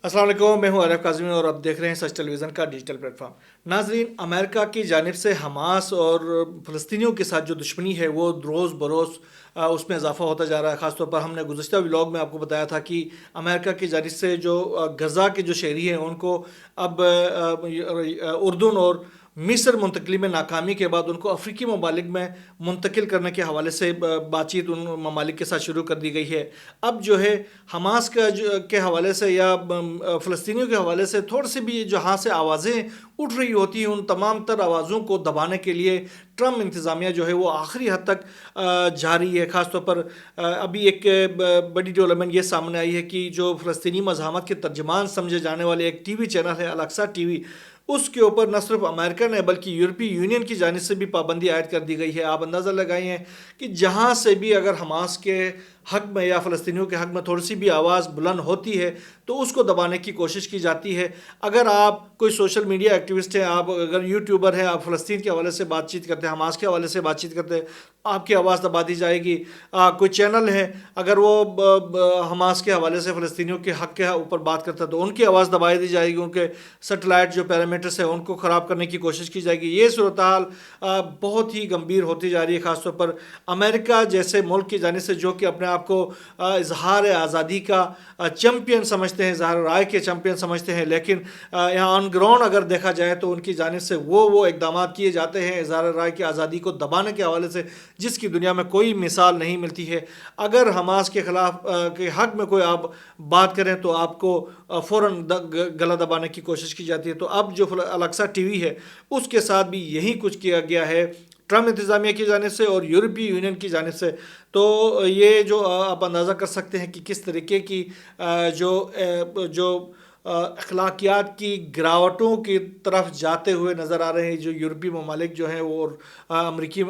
السلام علیکم، میں ہوں عارف کاظمی اور آپ دیکھ رہے ہیں سچ ٹیلی ویژن کا ڈیجیٹل پلیٹ فارم۔ ناظرین، امریکہ کی جانب سے حماس اور فلسطینیوں کے ساتھ جو دشمنی ہے وہ روز بروز اس میں اضافہ ہوتا جا رہا ہے۔ خاص طور پر ہم نے گزشتہ ولاگ میں آپ کو بتایا تھا کہ امریکہ کی جانب سے جو غزہ کے جو شہری ہیں ان کو اب اردن اور مصر منتقلی میں ناکامی کے بعد ان کو افریقی ممالک میں منتقل کرنے کے حوالے سے بات چیت ان ممالک کے ساتھ شروع کر دی گئی ہے۔ اب جو ہے حماس کے حوالے سے یا فلسطینیوں کے حوالے سے تھوڑی سی بھی جہاں سے آوازیں اٹھ رہی ہوتی ہیں ان تمام تر آوازوں کو دبانے کے لیے ٹرمپ انتظامیہ جو ہے وہ آخری حد تک جاری ہے۔ خاص طور پر ابھی ایک بڑی ڈیولپمنٹ یہ سامنے آئی ہے کہ جو فلسطینی مزاحمت کے ترجمان سمجھے جانے والے ایک ٹی وی چینل ہے الاقصی ٹی وی، اس کے اوپر نہ صرف امریکہ نے بلکہ یورپی یونین کی جانب سے بھی پابندی عائد کر دی گئی ہے۔ آپ اندازہ لگائیں ہیں کہ جہاں سے بھی اگر حماس کے حق میں یا فلسطینیوں کے حق میں تھوڑی سی بھی آواز بلند ہوتی ہے تو اس کو دبانے کی کوشش کی جاتی ہے۔ اگر آپ کوئی سوشل میڈیا ایکٹیوسٹ ہیں، آپ اگر یوٹیوبر ہیں، آپ فلسطین کے حوالے سے بات چیت کرتے ہیں، حماس کے حوالے سے بات چیت کرتے ہیں، آپ کی آواز دبا دی جائے گی۔ کوئی چینل ہے اگر وہ حماس کے حوالے سے فلسطینیوں کے حق کے اوپر بات کرتا ہے تو ان کی آواز دبائی دی جائے گی، ان کے سیٹلائٹ جو پیرامیٹرس ہیں ان کو خراب کرنے کی کوشش کی جائے گی۔ یہ صورتحال بہت ہی گمبھیر ہوتی جا رہی ہے، خاص طور پر امریکہ جیسے ملک کی جانب سے جو کہ اپنے آپ کو اظہار آزادی کا چیمپئن سمجھتے ہیں، اظہار رائے کے چیمپئن سمجھتے ہیں، لیکن یہاں آن گراؤنڈ اگر دیکھا جائے تو ان کی جانب سے وہ اقدامات کیے جاتے ہیں اظہار رائے کی آزادی کو دبانے کے حوالے سے جس کی دنیا میں کوئی مثال نہیں ملتی ہے۔ اگر حماس کے خلاف کے حق میں کوئی آپ بات کریں تو آپ کو فوراً گلا دبانے کی کوشش کی جاتی ہے۔ تو اب جو الاقصی ٹی وی ہے اس کے ساتھ بھی یہی کچھ کیا گیا ہے ٹرمپ انتظامیہ کی جانب سے اور یورپی یونین کی جانب سے۔ تو یہ جو آپ اندازہ کر سکتے ہیں کہ کس طریقے کی جو اخلاقیات کی گراوٹوں کی طرف جاتے ہوئے نظر آ رہے ہیں جو یورپی ممالک جو ہیں وہ امریکی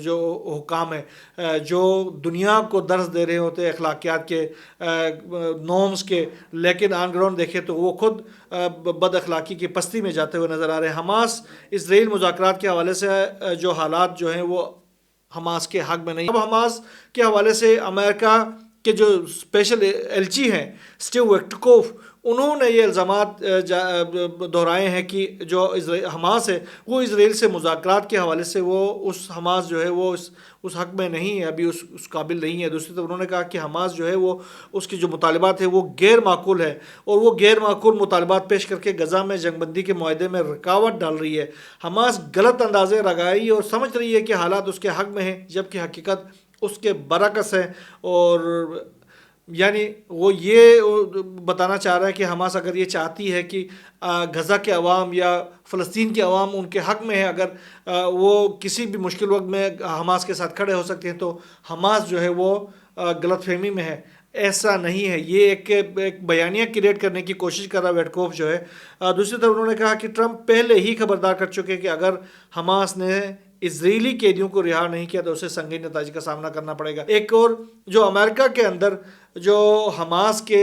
جو حکام ہیں جو دنیا کو درس دے رہے ہوتے ہیں اخلاقیات کے نارمز کے، لیکن آن گراؤنڈ دیکھیں تو وہ خود بد اخلاقی کی پستی میں جاتے ہوئے نظر آ رہے ہیں۔ حماس اسرائیل مذاکرات کے حوالے سے جو حالات جو ہیں وہ حماس کے حق میں نہیں۔ اب حماس کے حوالے سے امریکہ کے جو اسپیشل ایلچی ہیں اسٹیو ویٹکوف، انہوں نے یہ الزامات دہرائے ہیں کہ جو حماس ہے وہ اسرائیل سے مذاکرات کے حوالے سے وہ اس حماس جو ہے وہ اس حق میں نہیں ہے، ابھی اس قابل نہیں ہے۔ دوسری طرف انہوں نے کہا کہ حماس جو ہے وہ اس کی جو مطالبات ہیں وہ غیر معقول ہے اور وہ غیر معقول مطالبات پیش کر کے غزہ میں جنگ بندی کے معاہدے میں رکاوٹ ڈال رہی ہے۔ حماس غلط اندازے لگائی اور سمجھ رہی ہے کہ حالات اس کے حق میں ہیں جبکہ حقیقت اس کے برعکس ہے، اور یعنی وہ یہ بتانا چاہ رہا ہے کہ حماس اگر یہ چاہتی ہے کہ غزہ کے عوام یا فلسطین کے عوام ان کے حق میں ہے، اگر وہ کسی بھی مشکل وقت میں حماس کے ساتھ کھڑے ہو سکتے ہیں تو حماس جو ہے وہ غلط فہمی میں ہے۔ ایسا نہیں ہے، یہ ایک بیانیہ کریٹ کرنے کی کوشش کر رہا ویٹکوف جو ہے۔ دوسری طرف انہوں نے کہا کہ ٹرمپ پہلے ہی خبردار کر چکے کہ اگر حماس نے اسرائیلی قیدیوں کو رہا نہیں کیا تو اسے سنگین نتائج کا سامنا کرنا پڑے گا۔ ایک اور جو امریکہ کے اندر جو حماس کے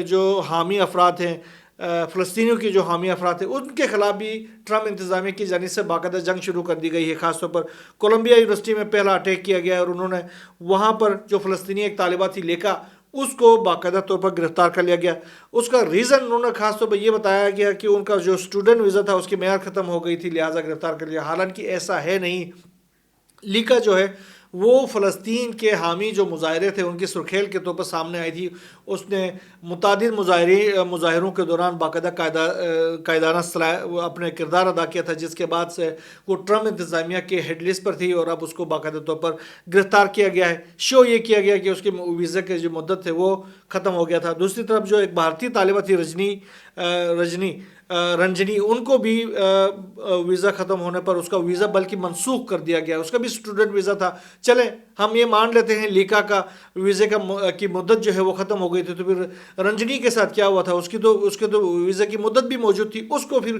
جو حامی افراد ہیں، فلسطینیوں کی جو حامی افراد ہیں، ان کے خلاف بھی ٹرمپ انتظامیہ کی جانب سے باقاعدہ جنگ شروع کر دی گئی ہے۔ خاص طور پر کولمبیا یونیورسٹی میں پہلا اٹیک کیا گیا ہے اور انہوں نے وہاں پر جو فلسطینی ایک طالبہ تھی لیکا، اس کو باقاعدہ طور پر گرفتار کر لیا گیا۔ اس کا ریزن انہوں نے خاص طور پر یہ بتایا گیا کہ ان کا جو اسٹوڈنٹ ویزا تھا اس کی میعاد ختم ہو گئی تھی لہٰذا گرفتار کر لیا، حالانکہ ایسا ہے نہیں۔ لیکا جو ہے وہ فلسطین کے حامی جو مظاہرے تھے ان کی سرخیل کے طور پر سامنے آئی تھی۔ اس نے متعدد مظاہروں کے دوران باقاعدہ قائدانہ اپنے کردار ادا کیا تھا، جس کے بعد سے وہ ٹرمپ انتظامیہ کے ہیڈ لسٹ پر تھی اور اب اس کو باقاعدہ طور پر گرفتار کیا گیا ہے۔ شو یہ کیا گیا کہ اس کے ویزے کے جو مدت تھے وہ ختم ہو گیا تھا۔ دوسری طرف جو ایک بھارتی طالبہ تھی رنجنی، ان کو بھی ویزا ختم ہونے پر اس کا ویزا بلکہ منسوخ کر دیا گیا، اس کا بھی اسٹوڈنٹ ویزا تھا۔ چلیں ہم یہ مان لیتے ہیں لیکا کا ویزے کی مدت جو ہے وہ ختم ہو گئی تھی، تو پھر رنجنی کے ساتھ کیا ہوا تھا؟ اس کے تو ویزے کی مدت بھی موجود تھی، اس کو پھر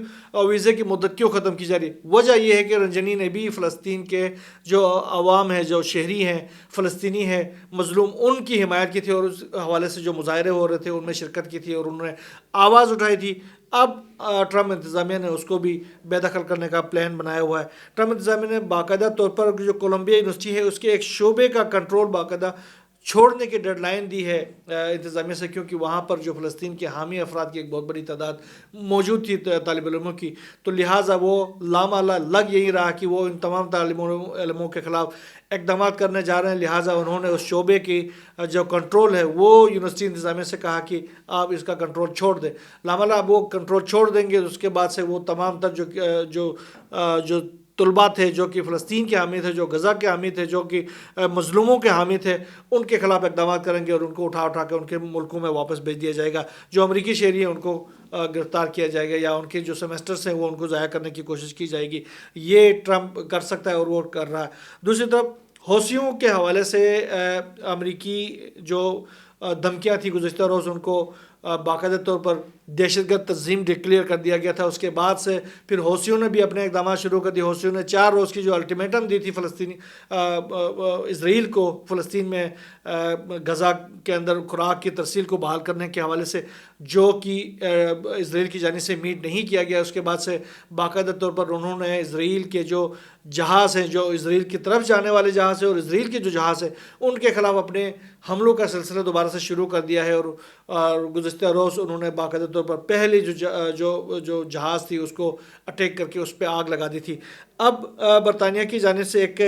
ویزے کی مدت کیوں ختم کی جا رہی؟ وجہ یہ ہے کہ رنجنی نے بھی فلسطین کے جو عوام ہیں، جو شہری ہیں، فلسطینی ہیں، مظلوم، ان کی حمایت کی تھی اور اس حوالے سے جو مظاہرے ہو رہے تھے ان میں شرکت کی تھی اور انہوں نے آواز اٹھائی تھی۔ اب ٹرمپ انتظامیہ نے اس کو بھی بے دخل کرنے کا پلان بنایا ہوا ہے۔ ٹرمپ انتظامیہ نے باقاعدہ طور پر جو کولمبیا یونیورسٹی ہے اس کے ایک شعبے کا کنٹرول باقاعدہ چھوڑنے کی ڈیڈ لائن دی ہے انتظامیہ سے، کیونکہ وہاں پر جو فلسطین کے حامی افراد کی ایک بہت بڑی تعداد موجود تھی طالب علموں کی، تو لہٰذا وہ لامالہ لگ یہی رہا کہ وہ ان تمام طالب علموں کے خلاف اقدامات کرنے جا رہے ہیں، لہٰذا انہوں نے اس شعبے کی جو کنٹرول ہے وہ یونیورسٹی انتظامیہ سے کہا کہ آپ اس کا کنٹرول چھوڑ دیں۔ لامالہ اب وہ کنٹرول چھوڑ دیں گے، اس کے بعد سے وہ تمام تر جو طلباء تھے جو کہ فلسطین کے حامی تھے، جو غزہ کے حامی تھے، جو کہ مظلوموں کے حامی تھے، ان کے خلاف اقدامات کریں گے اور ان کو اٹھا کے ان کے ملکوں میں واپس بھیج دیا جائے گا۔ جو امریکی شہری ہیں ان کو گرفتار کیا جائے گا، یا ان کے جو سیمسٹرز ہیں وہ ان کو ضائع کرنے کی کوشش کی جائے گی۔ یہ ٹرمپ کر سکتا ہے اور وہ کر رہا ہے۔ دوسری طرف حوثیوں کے حوالے سے امریکی جو دھمکیاں تھیں گزشتہ روز، ان کو باقاعدہ طور پر دہشت گرد تنظیم ڈکلیئر کر دیا گیا تھا۔ اس کے بعد سے پھر حوثیوں نے بھی اپنے اقدامات شروع کر دیے۔ حوثیوں نے 4 روز کی جو الٹیمیٹم دی تھی فلسطینی اسرائیل کو، فلسطین میں غزہ کے اندر خوراک کی ترسیل کو بحال کرنے کے حوالے سے، جو کہ اسرائیل کی جانب سے میٹ نہیں کیا گیا، اس کے بعد سے باقاعدہ طور پر انہوں نے اسرائیل کے جو جہاز ہیں، جو اسرائیل کی طرف جانے والے جہاز ہیں اور اسرائیل کے جو جہاز ہیں، ان کے خلاف اپنے حملوں کا سلسلہ دوبارہ سے شروع کر دیا ہے۔ اور گزشتہ روز انہوں نے باقاعدہ طور پر پہلی جو جہاز تھی اس کو اٹیک کر کے اس پہ آگ لگا دی تھی۔ اب برطانیہ کی جانب سے ایک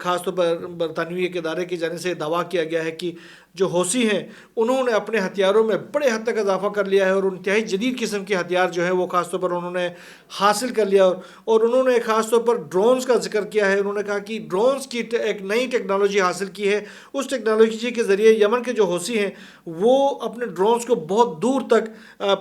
خاص طور پر برطانوی ایک ادارے کی جانب سے دعویٰ کیا گیا ہے کہ جو حوثی ہیں انہوں نے اپنے ہتھیاروں میں بڑے حد تک اضافہ کر لیا ہے، اور انتہائی جدید قسم کے ہتھیار جو ہیں وہ خاص طور پر انہوں نے حاصل کر لیا، اور انہوں نے خاص طور پر ڈرونز کا ذکر کیا ہے۔ انہوں نے کہا کہ ڈرونز کی ایک نئی ٹیکنالوجی حاصل کی ہے، اس ٹیکنالوجی کے ذریعے یمن کے جو حوثی ہیں وہ اپنے ڈرونز کو بہت دور تک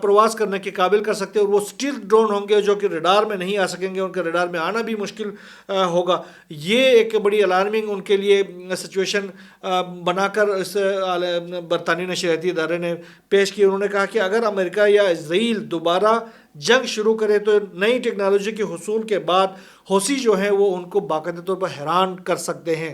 پرواز کرنے کے قابل کر سکتے ہیں، اور وہ اسٹیل ڈرون ہوں گے جو کہ ریڈار میں نہیں آ سکیں گے، ان کے ریڈار میں آنا بھی مشکل ہوگا۔ یہ ایک بڑی الارمنگ ان کے لیے سچویشن بنا کر اس برطانوی نشریاتی ادارے نے پیش کی۔ انہوں نے کہا کہ اگر امریکہ یا اسرائیل دوبارہ جنگ شروع کرے تو نئی ٹیکنالوجی کے حصول کے بعد حوثی جو ہیں وہ ان کو باقاعدہ طور پر حیران کر سکتے ہیں۔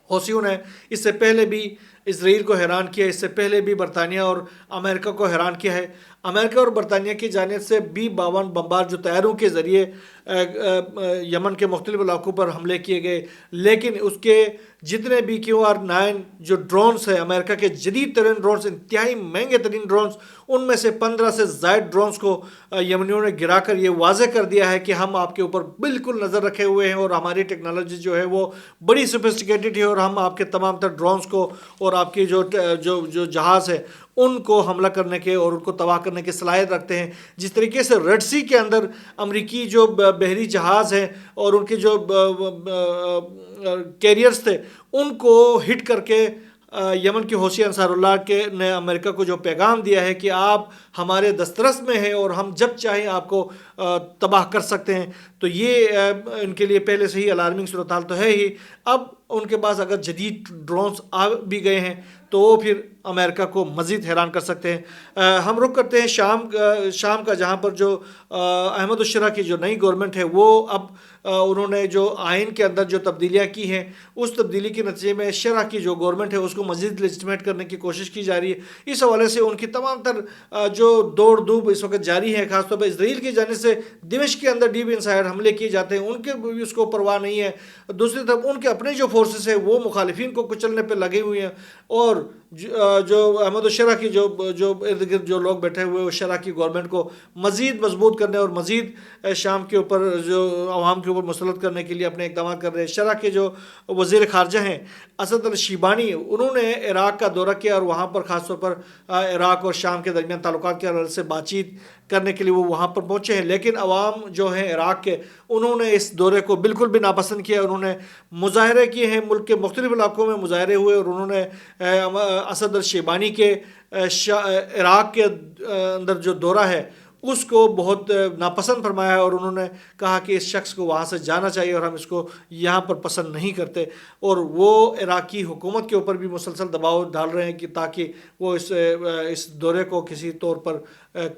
حوثیوں نے اس سے پہلے بھی اسرائیل کو حیران کیا، اس سے پہلے بھی برطانیہ اور امریکہ کو حیران کیا ہے۔ امریکہ اور برطانیہ کی جانب سے B-52 بمبار جو طیاروں کے ذریعے یمن کے مختلف علاقوں پر حملے کیے گئے، لیکن اس کے جتنے بھی QR-9 جو ڈرونز ہیں، امریکہ کے جدید ترین ڈرونز، انتہائی مہنگے ترین ڈرونز، ان میں سے 15 سے زائد ڈرونز کو یمنیوں نے گرا کر یہ واضح کر دیا ہے کہ ہم آپ کے اوپر بالکل نظر رکھے ہوئے ہیں، اور ہماری ٹیکنالوجی جو ہے وہ بڑی سوفسٹیکیٹڈ ہے، اور ہم آپ کے تمام تر ڈرونز کو اور آپ کی جو جہاز ہے ان کو حملہ کرنے کے اور ان کو تباہ کرنے کی صلاحیت رکھتے ہیں۔ جس طریقے سے ریڈ سی کے اندر امریکی جو بحری جہاز ہیں اور ان کے جو کیریئرز تھے ان کو ہٹ کر کے یمن کے حوثی انصار اللہ کے نے امریکہ کو جو پیغام دیا ہے کہ آپ ہمارے دسترس میں ہیں اور ہم جب چاہیں آپ کو تباہ کر سکتے ہیں، تو یہ ان کے لیے پہلے سے ہی الارمنگ صورتحال تو ہے ہی۔ اب ان کے پاس اگر جدید ڈرونز آ بھی گئے ہیں تو وہ پھر امریکہ کو مزید حیران کر سکتے ہیں۔ ہم رخ کرتے ہیں شام کا، جہاں پر جو احمد الشرح کی جو نئی گورنمنٹ ہے وہ اب انہوں نے جو آئین کے اندر جو تبدیلیاں کی ہیں، اس تبدیلی کے نتیجے میں شرح کی جو گورنمنٹ ہے اس کو مزید لیجٹمیٹ کرنے کی کوشش کی جا رہی ہے۔ اس حوالے سے ان کی تمام تر جو دوڑ دھوپ اس وقت جاری ہے، خاص طور پر اسرائیل کی جانب سے دمشق کے اندر ڈیپ انسائڈ حملے کیے جاتے ہیں، ان کے بھی اس کو پرواہ نہیں ہے۔ دوسری طرف ان کے اپنے جو فورسز ہیں وہ مخالفین کو کچلنے پہ لگے ہوئے ہیں، اور جو احمد الشرح کی جو ارد گرد جو لوگ بیٹھے ہوئے وہ شرح کی گورنمنٹ کو مزید مضبوط کرنے اور مزید شام کے اوپر جو عوام کے اوپر مسلط کرنے کے لیے اپنے اقدامات کر رہے ہیں۔ شرح کے جو وزیر خارجہ ہیں اسد الشیبانی، انہوں نے عراق کا دورہ کیا اور وہاں پر خاص طور پر عراق اور شام کے درمیان تعلقات کے حوالے سے بات چیت کرنے کے لیے وہ وہاں پر پہنچے ہیں، لیکن عوام جو ہیں عراق کے انہوں نے اس دورے کو بالکل بھی ناپسند کیا۔ انہوں نے مظاہرے کیے ہیں، ملک کے مختلف علاقوں میں مظاہرے ہوئے، اور انہوں نے اسد الشیبانی کے عراق کے اندر جو دورہ ہے اس کو بہت ناپسند فرمایا ہے، اور انہوں نے کہا کہ اس شخص کو وہاں سے جانا چاہیے اور ہم اس کو یہاں پر پسند نہیں کرتے، اور وہ عراقی حکومت کے اوپر بھی مسلسل دباؤ ڈال رہے ہیں کہ تاکہ وہ اس دورے کو کسی طور پر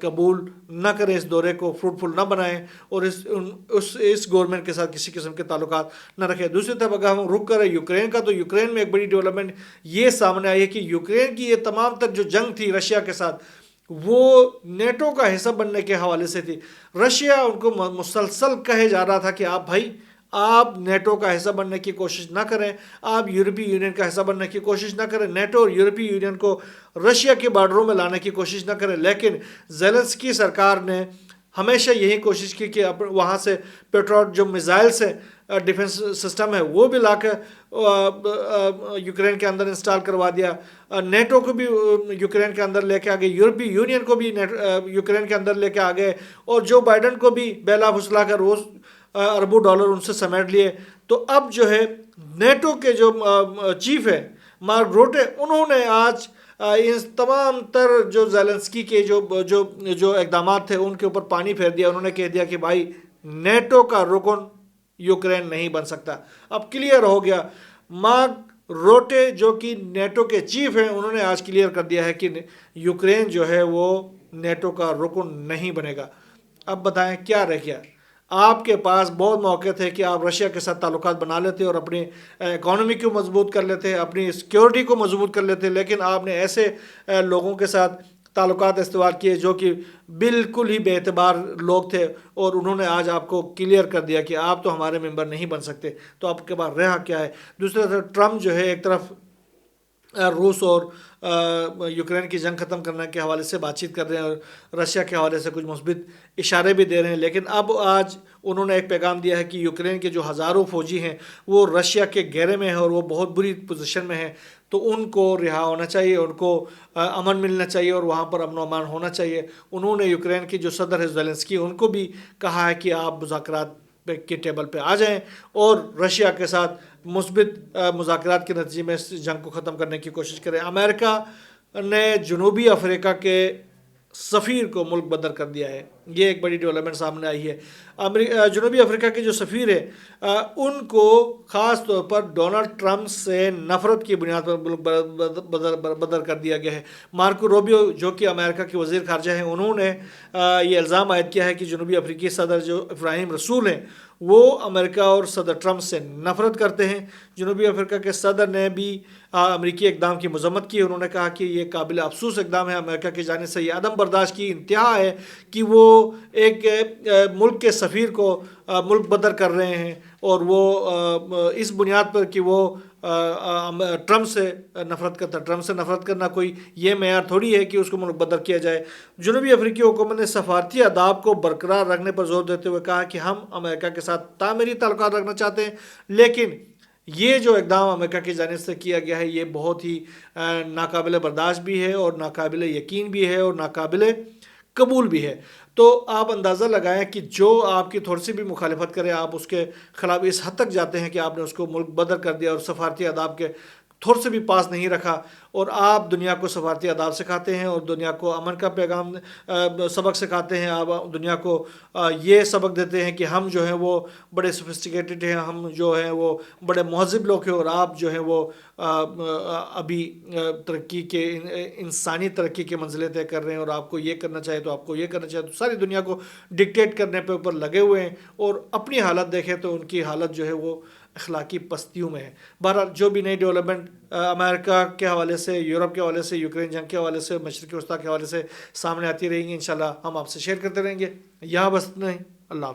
قبول نہ کریں، اس دورے کو فروٹفل نہ بنائیں، اور اس گورنمنٹ کے ساتھ کسی قسم کے تعلقات نہ رکھیں۔ دوسری طرف اگر ہم رک کریں یوکرین کا، تو یوکرین میں ایک بڑی ڈیولپمنٹ یہ سامنے آئی ہے کہ یوکرین کی یہ تمام تر جو جنگ تھی رشیا کے ساتھ وہ نیٹو کا حصہ بننے کے حوالے سے تھی۔ رشیا ان کو مسلسل کہے جا رہا تھا کہ آپ بھائی آپ نیٹو کا حصہ بننے کی کوشش نہ کریں، آپ یورپی یونین کا حصہ بننے کی کوشش نہ کریں، نیٹو اور یورپی یونین کو رشیا کے بارڈروں میں لانے کی کوشش نہ کریں، لیکن زیلنسکی سرکار نے ہمیشہ یہی کوشش کی کہ وہاں سے پیٹریوٹ جو میزائل سے ڈیفنس سسٹم ہے وہ بھی لا کے یوکرین کے اندر انسٹال کروا دیا، نیٹو کو بھی یوکرین کے اندر لے کے آ گئے، یورپی یونین کو بھی یوکرین کے اندر لے کے آ گئے، اور جو بائیڈن کو بھی بیلا پھسلا کر روز اربوں ڈالر ان سے سمیٹ لیے۔ تو اب جو ہے نیٹو کے جو چیف ہے مارک روٹے، انہوں نے آج ان تمام تر جو زیلنسکی کے جو اقدامات تھے ان کے اوپر پانی پھیر دیا۔ انہوں نے کہہ دیا کہ بھائی نیٹو کا رکن یوکرین نہیں بن سکتا۔ اب کلیئر ہو گیا، مارک روٹے جو کہ نیٹو کے چیف ہیں انہوں نے آج کلیئر کر دیا ہے کہ یوکرین جو ہے وہ نیٹو کا رکن نہیں بنے گا۔ اب بتائیں کیا رہ گیا؟ آپ کے پاس بہت موقع تھے کہ آپ رشیا کے ساتھ تعلقات بنا لیتے اور اپنی اکانومی کو مضبوط کر لیتے، اپنی سیکیورٹی کو مضبوط کر لیتے، لیکن آپ نے ایسے لوگوں کے ساتھ تعلقات استوار کیے جو کہ بالکل ہی بے اعتبار لوگ تھے، اور انہوں نے آج آپ کو کلیئر کر دیا کہ آپ تو ہمارے ممبر نہیں بن سکتے۔ تو آپ کے پاس رہا کیا ہے؟ دوسری طرف ٹرمپ جو ہے ایک طرف روس اور یوکرین کی جنگ ختم کرنے کے حوالے سے بات چیت کر رہے ہیں اور رشیا کے حوالے سے کچھ مثبت اشارے بھی دے رہے ہیں، لیکن اب آج انہوں نے ایک پیغام دیا ہے کہ یوکرین کے جو ہزاروں فوجی ہیں وہ رشیا کے گھیرے میں ہیں اور وہ بہت بری پوزیشن میں ہیں، تو ان کو رہا ہونا چاہیے، ان کو امن ملنا چاہیے اور وہاں پر امن و امان ہونا چاہیے۔ انہوں نے یوکرین کے جو صدر ہے زیلنسکی، ان کو بھی کہا ہے کہ آپ مذاکرات کے ٹیبل پہ آ جائیں اور رشیا کے ساتھ مثبت مذاکرات کے نتیجے میں اس جنگ کو ختم کرنے کی کوشش کریں۔ امریکہ نے جنوبی افریقہ کے سفیر کو ملک بدر کر دیا ہے، یہ ایک بڑی ڈیولپمنٹ سامنے آئی ہے۔ جنوبی افریقہ کے جو سفیر ہیں ان کو خاص طور پر ڈونلڈ ٹرمپ سے نفرت کی بنیاد پر ملک بدر کر دیا گیا ہے۔ مارکو روبیو جو کہ امریکہ کے وزیر خارجہ ہیں، انہوں نے یہ الزام عائد کیا ہے کہ جنوبی افریقی صدر جو ابراہیم رسول ہیں وہ امریکہ اور صدر ٹرمپ سے نفرت کرتے ہیں۔ جنوبی افریقہ کے صدر نے بھی امریکی اقدام کی مذمت کی، انہوں نے کہا کہ یہ قابل افسوس اقدام ہے، امریکہ کی جانب سے یہ عدم برداشت کی انتہا ہے کہ وہ ایک ملک کے سفیر کو ملک بدر کر رہے ہیں، اور وہ اس بنیاد پر کہ وہ ٹرمپ سے نفرت کرتا۔ ٹرمپ سے نفرت کرنا کوئی یہ معیار تھوڑی ہے کہ اس کو ملک بدر کیا جائے۔ جنوبی افریقی حکومت نے سفارتی آداب کو برقرار رکھنے پر زور دیتے ہوئے کہا کہ ہم امریکہ کے ساتھ تعمیری تعلقات رکھنا چاہتے ہیں، لیکن یہ جو اقدام امریکہ کی جانب سے کیا گیا ہے یہ بہت ہی ناقابل برداشت بھی ہے اور ناقابل یقین بھی ہے اور ناقابل قبول بھی ہے۔ تو آپ اندازہ لگائیں کہ جو آپ کی تھوڑی سی بھی مخالفت کرے آپ اس کے خلاف اس حد تک جاتے ہیں کہ آپ نے اس کو ملک بدر کر دیا اور سفارتی آداب کے تھوڑے سے بھی پاس نہیں رکھا، اور آپ دنیا کو سفارتی آداب سکھاتے ہیں اور دنیا کو امن کا پیغام سبق سکھاتے ہیں، آپ دنیا کو یہ سبق دیتے ہیں کہ ہم جو ہیں وہ بڑے سوفسٹیکیٹڈ ہیں، ہم جو ہیں وہ بڑے مہذب لوگ ہیں، اور آپ جو ہیں وہ ابھی ترقی کے انسانی ترقی کے منزلیں طے کر رہے ہیں، اور آپ کو یہ کرنا چاہیے تو آپ کو یہ کرنا چاہیے، تو ساری دنیا کو ڈکٹیٹ کرنے پہ اوپر لگے ہوئے ہیں، اور اپنی حالت دیکھیں تو ان کی حالت جو ہے وہ اخلاقی پستیوں میں ہے۔ بہرحال جو بھی نئی ڈیولپمنٹ امریکہ کے حوالے سے، یورپ کے حوالے سے، یوکرین جنگ کے حوالے سے، مشرقی وسطیٰ کے حوالے سے سامنے آتی رہیں گی، انشاءاللہ ہم آپ سے شیئر کرتے رہیں گے۔ یہاں بس نہیں